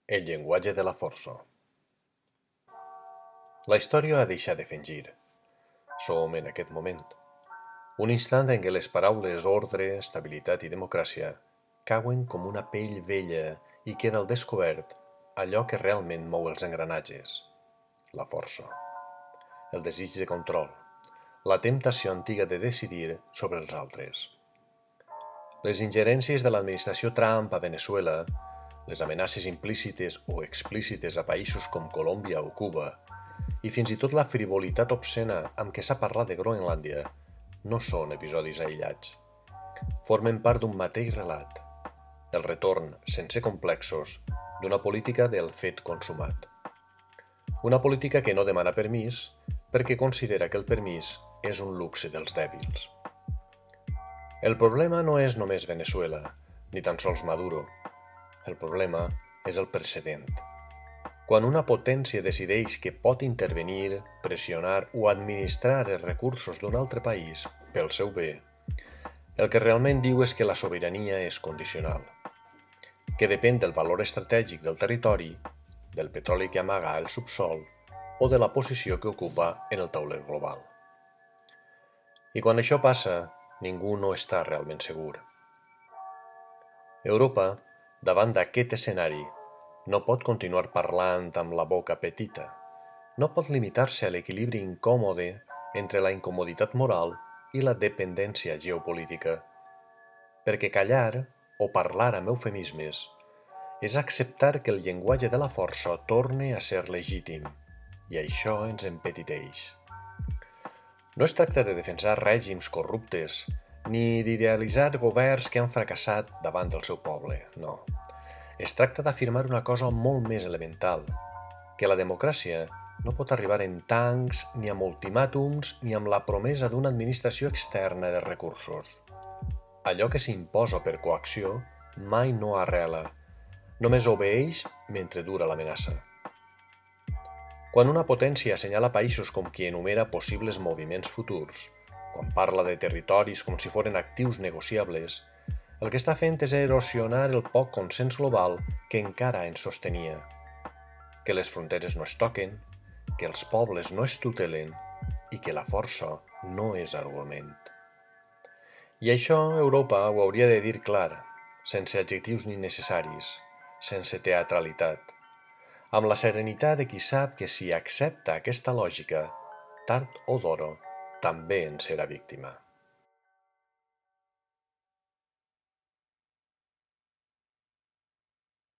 El llenguatge de la força. La història ha deixat de fingir. Som en aquest moment. Un instant en què les paraules ordre, estabilitat i democràcia cauen com una pell vella i queda al descobert allò que realment mou els engranatges. La força. El desig de control. La temptació antiga de decidir sobre els altres. Les ingerències de l'administració Trump a Veneçuela, les amenaces implícites o explícites a països com Colòmbia o Cuba, i fins i tot la frivolitat obscena amb què s'ha parlat de Groenlàndia, no són episodis aïllats. Formen part d'un mateix relat, el retorn, sense complexos, d'una política del fet consumat. Una política que no demana permís perquè considera que el permís és un luxe dels dèbils. El problema no és només Veneçuela, ni tan sols Maduro. El problema és el precedent. Quan una potència decideix que pot intervenir, pressionar o administrar els recursos d'un altre país pel seu bé, el que realment diu és que la sobirania és condicional, que depèn del valor estratègic del territori, del petroli que amaga el subsol o de la posició que ocupa en el tauler global. I quan això passa, ningú no està realment segur. Europa, davant d'aquest escenari, no pot continuar parlant amb la boca petita. No pot limitar-se a l'equilibri incòmode entre la incomoditat moral i la dependència geopolítica. Perquè callar, o parlar amb eufemismes, és acceptar que el llenguatge de la força torne a ser legítim, i això ens empetiteix. No es tracta de defensar règims corruptes, ni d'idealitzar governs que han fracassat davant del seu poble, no. Es tracta d'afirmar una cosa molt més elemental, que la democràcia no pot arribar en tancs, ni amb ultimàtums, ni amb la promesa d'una administració externa de recursos. Allò que s'imposa per coacció mai no arrela, només obeeix mentre dura l'amenaça. Quan una potència assenyala països com qui enumera possibles moviments futurs, quan parla de territoris com si foren actius negociables, el que està fent és erosionar el poc consens global que encara ens sostenia. Que les fronteres no es toquen, que els pobles no es tutelen i que la força no és argument. I això Europa ho hauria de dir clar, sense adjectius innecessaris, sense teatralitat, amb la serenitat de qui sap que si accepta aquesta lògica, tard o d'hora, també en serà víctima.